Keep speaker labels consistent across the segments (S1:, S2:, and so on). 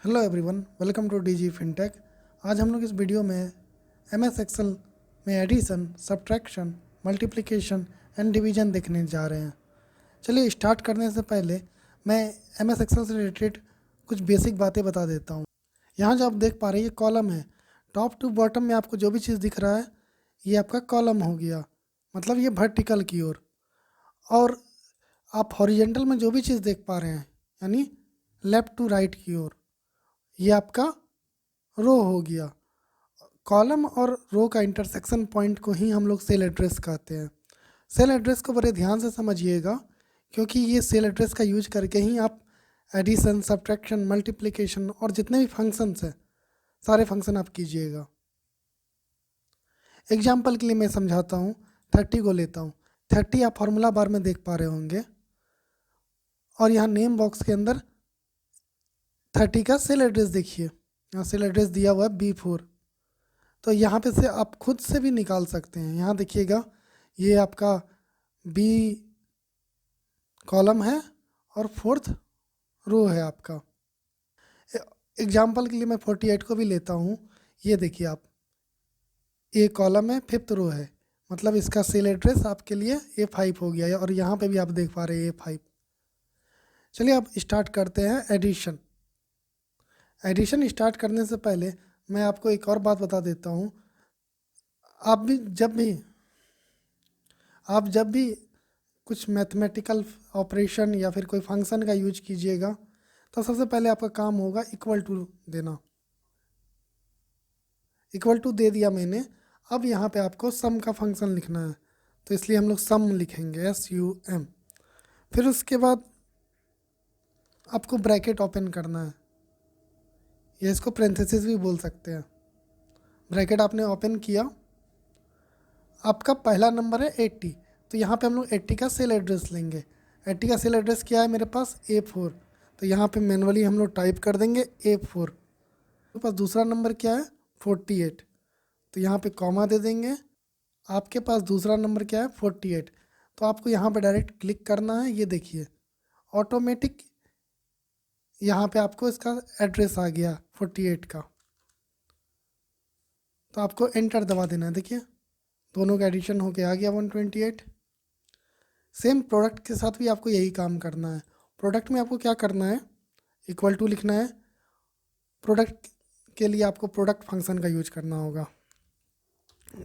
S1: Hello everyone, welcome to DG FinTech. आज हम लोग इस वीडियो में एमएस एक्सेल में addition, subtraction, multiplication and division देखने जा रहे हैं। चलिए स्टार्ट करने से पहले मैं एमएस एक्सेल से रिलेटेड कुछ बेसिक बातें बता देता हूँ। यहाँ जो आप देख पा रहे हैं ये कॉलम है। टॉप टू बॉटम में आपको जो भी चीज़ दिख रहा है ये आपका कॉलम हो गया, मतलब ये वर्टिकल की ओर। और आप हॉरिजेंटल में जो भी चीज़ देख पा रहे हैं यानी लेफ़्ट टू राइट की ओर, ये आपका रो हो गया। कॉलम और रो का इंटरसेक्शन पॉइंट को ही हम लोग सेल एड्रेस कहते हैं। सेल एड्रेस को बड़े ध्यान से समझिएगा, क्योंकि ये सेल एड्रेस का यूज करके ही आप एडिशन, सब्ट्रैक्शन, मल्टीप्लिकेशन और जितने भी फंक्शंस हैं सारे फंक्शन आप कीजिएगा। एग्जाम्पल के लिए मैं समझाता हूँ। 30 को लेता हूँ। 30 आप फार्मूला बार में देख पा रहे होंगे, और यहाँ नेम बॉक्स के अंदर 30 का सेल एड्रेस देखिए। यहाँ सेल एड्रेस दिया हुआ है B4। तो यहाँ पे से आप खुद से भी निकाल सकते हैं। यहाँ देखिएगा, ये आपका बी कॉलम है और फोर्थ रो है आपका। एग्जाम्पल के लिए मैं 48 को भी लेता हूँ। ये देखिए आप, ए कॉलम है, फिफ्थ रो है, मतलब इसका सेल एड्रेस आपके लिए A5 हो गया है, और यहाँ पे भी आप देख पा रहे हैं A5। चलिए अब स्टार्ट करते हैं एडिशन। एडिशन स्टार्ट करने से पहले मैं आपको एक और बात बता देता हूँ। आप जब भी कुछ मैथमेटिकल ऑपरेशन या फिर कोई फंक्शन का यूज कीजिएगा तो सबसे पहले आपका काम होगा इक्वल टू देना। इक्वल टू दे दिया मैंने। अब यहाँ पे आपको सम का फंक्शन लिखना है, तो इसलिए हम लोग सम लिखेंगे, SUM। फिर उसके बाद आपको ब्रैकेट ओपन करना है, या इसको पेरेंथेसिस भी बोल सकते हैं। ब्रैकेट आपने ओपन किया, आपका पहला नंबर है 80, तो यहाँ पे हम लोग 80 का सेल एड्रेस लेंगे। 80 का सेल एड्रेस क्या है मेरे पास? A4। तो यहाँ पे मैनुअली हम लोग टाइप कर देंगे A4। मेरे पास दूसरा नंबर क्या है? 48। तो यहाँ पे कॉमा दे देंगे। आपके पास दूसरा नंबर क्या है? 48। तो आपको यहाँ पे डायरेक्ट क्लिक करना है। ये देखिए ऑटोमेटिक यहाँ पे आपको इसका एड्रेस आ गया 48 का। तो आपको एंटर दबा देना है। देखिए दोनों का एडिशन होके आ गया 128। सेम प्रोडक्ट के साथ भी आपको यही काम करना है। प्रोडक्ट में आपको क्या करना है? इक्वल टू लिखना है। प्रोडक्ट के लिए आपको प्रोडक्ट फंक्शन का यूज करना होगा।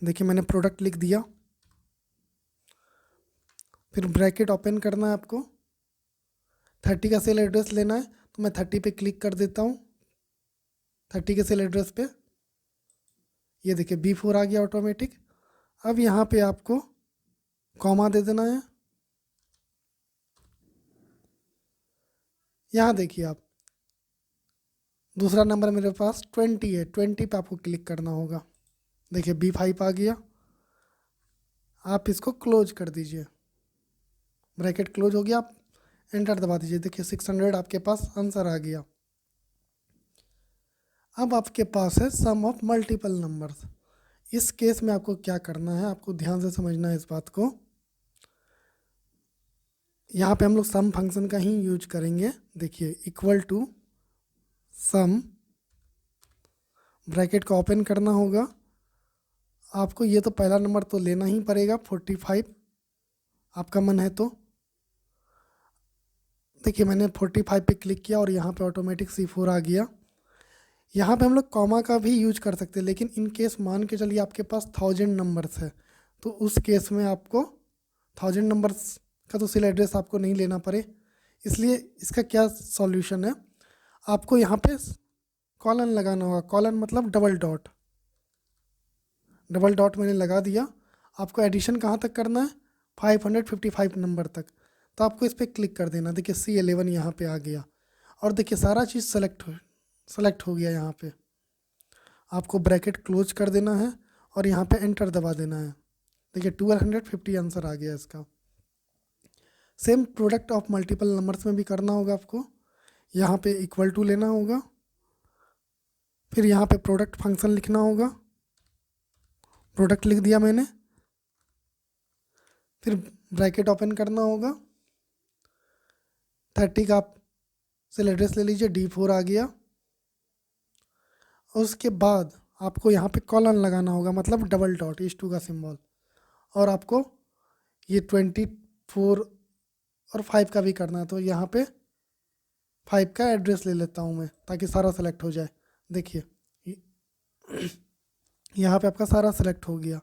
S1: देखिए मैंने प्रोडक्ट लिख दिया। फिर ब्रैकेट ओपन करना है आपको। 30 का सेल एड्रेस लेना है, तो मैं 30 पे क्लिक कर देता हूँ। 30 के सेल एड्रेस पे ये देखिए B4 आ गया ऑटोमेटिक। अब यहाँ पे आपको कॉमा दे देना है। यहाँ देखिए आप, दूसरा नंबर मेरे पास 20 है, 20 पे आपको क्लिक करना होगा। देखिए B5 आ गया। आप इसको क्लोज कर दीजिए। ब्रैकेट क्लोज हो गया। आप एंटर दबा दीजिए। देखिए 600 आपके पास आंसर आ गया। अब आपके पास है सम ऑफ मल्टीपल नंबर्स। इस केस में आपको क्या करना है, आपको ध्यान से समझना है इस बात को। यहाँ पे हम लोग सम फंक्शन का ही यूज करेंगे। देखिए इक्वल टू सम, ब्रैकेट को ओपन करना होगा। आपको ये तो पहला नंबर तो लेना ही पड़ेगा 45, आपका मन है तो। देखिए मैंने 45 पे क्लिक किया और यहाँ पे ऑटोमेटिक C4 आ गया। यहाँ पे हम लोग कॉमा का भी यूज कर सकते हैं, लेकिन इन केस मान के चलिए आपके पास 1000 नंबर्स है, तो उस केस में आपको 1000 नंबर्स का तो सेल एड्रेस आपको नहीं लेना पड़े। इसलिए इसका क्या सॉल्यूशन है, आपको यहाँ पे कॉलन लगाना होगा। कॉलन मतलब डबल डॉट। डबल डॉट मैंने लगा दिया। आपको एडिशन कहाँ तक करना है? 555 नंबर तक। तो आपको इस पर क्लिक कर देना। देखिए C11 यहाँ पे आ गया, और देखिए सारा चीज़ सेलेक्ट हो गया। यहाँ पे आपको ब्रैकेट क्लोज कर देना है और यहाँ पे एंटर दबा देना है। देखिए 1250 आंसर आ गया इसका। Same product of multiple numbers में भी करना होगा आपको। यहाँ पे इक्वल टू लेना होगा, फिर यहाँ पे प्रोडक्ट फंक्शन लिखना होगा। प्रोडक्ट लिख दिया मैंने। फिर ब्रैकेट ओपन करना होगा। 30 का आप सेल एड्रेस ले लीजिए, D4 आ गया। उसके बाद आपको यहाँ पे कॉलन लगाना होगा, मतलब डबल डॉट इस 2 का सिंबल, और आपको ये 24 और 5 का भी करना है। तो यहाँ पे 5 का एड्रेस ले लेता हूँ मैं ताकि सारा सेलेक्ट हो जाए। देखिए यहाँ पे आपका सारा सेलेक्ट हो गया।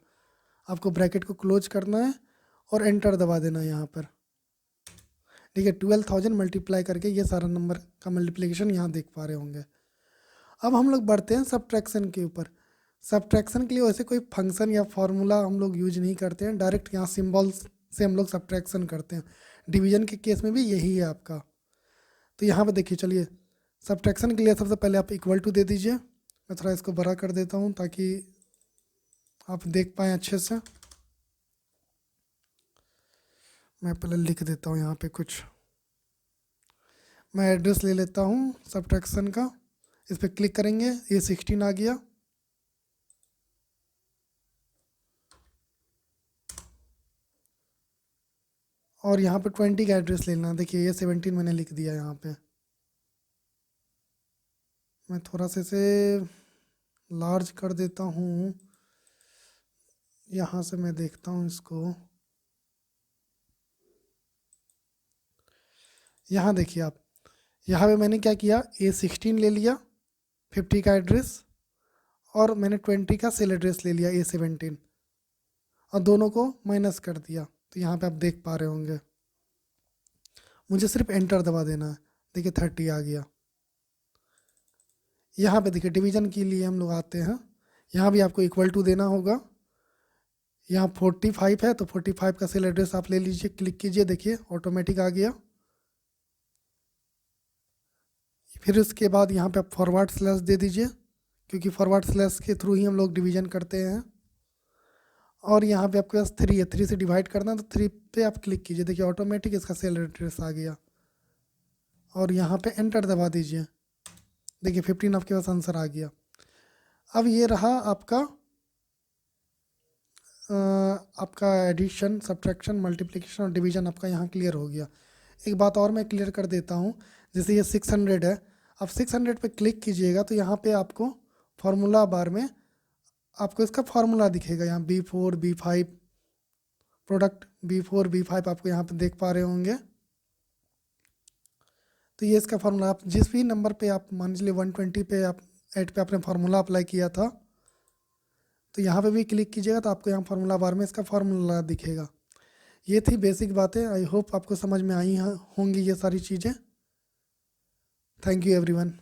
S1: आपको ब्रैकेट को क्लोज करना है और एंटर दबा देना है यहाँ पर। ठीक है, 12,000 मल्टीप्लाई करके ये सारा नंबर का मल्टीप्लिकेशन यहाँ देख पा रहे होंगे। अब हम लोग बढ़ते हैं सब्ट्रैक्शन के ऊपर। सब्ट्रैक्शन के लिए वैसे कोई फंक्शन या फार्मूला हम लोग यूज नहीं करते हैं, डायरेक्ट यहाँ सिंबल्स से हम लोग सब्ट्रैक्शन करते हैं। डिवीजन के केस में भी यही है आपका। तो यहाँ पे देखिए, चलिए सब्ट्रैक्शन के लिए सबसे पहले आप इक्वल टू दे दीजिए। मैं थोड़ा इसको बड़ा कर देता हूँ ताकि आप देख पाएँ अच्छे से। मैं पहले लिख देता हूँ यहाँ पे कुछ। मैं एड्रेस ले लेता हूँ सब्ट्रैक्शन का, इस पर क्लिक करेंगे, ये 16 आ गया। और यहाँ पे 20 का एड्रेस ले लेना। देखिए ये 17 मैंने लिख दिया यहाँ पे। मैं थोड़ा सा इसे लार्ज कर देता हूँ, यहाँ से मैं देखता हूँ इसको। यहाँ देखिए आप, यहाँ पे मैंने क्या किया, A16 ले लिया 50 का एड्रेस, और मैंने 20 का सेल एड्रेस ले लिया A17, और दोनों को माइनस कर दिया। तो यहाँ पे आप देख पा रहे होंगे। मुझे सिर्फ एंटर दबा देना है। देखिए 30 आ गया। यहाँ पे देखिए डिवीजन के लिए हम लोग आते हैं, यहाँ भी आपको इक्वल टू देना होगा। यहाँ 45 है तो 45 का सेल एड्रेस आप ले लीजिए, क्लिक कीजिए, देखिए ऑटोमेटिक आ गया। फिर उसके बाद यहाँ पे आप फॉरवर्ड स्लैश दे दीजिए, क्योंकि फॉरवर्ड स्लैश के थ्रू ही हम लोग डिवीजन करते हैं। और यहाँ पे आपके पास 3 है, 3 से डिवाइड करना है तो 3 पे आप क्लिक कीजिए, देखिए ऑटोमेटिक इसका सेल एड्रेस आ गया। और यहाँ पे एंटर दबा दीजिए, देखिए 15 आपके पास आंसर आ गया। अब ये रहा आपका एडिशन, सब्ट्रैक्शन, मल्टीप्लिकेशन और डिवीजन आपका यहाँ क्लियर हो गया। एक बात और मैं क्लियर कर देता हूँ, जैसे ये 600 है, आप 600 पे क्लिक कीजिएगा तो यहाँ पे आपको फार्मूला बार में आपको इसका फार्मूला दिखेगा। यहाँ B4 B5 product B4 B5 आपको यहाँ पे देख पा रहे होंगे। तो ये इसका फार्मूला, आप जिस भी नंबर पे आप मान लीजिए 120 पे आप 8 पे आपने फार्मूला अप्लाई किया था, तो यहाँ पे भी क्लिक कीजिएगा तो आपको यहाँ फार्मूला बार में इसका फार्मूला दिखेगा। ये थी बेसिक बातें। आई होप आपको समझ में आई होंगी ये सारी चीज़ें। Thank you everyone.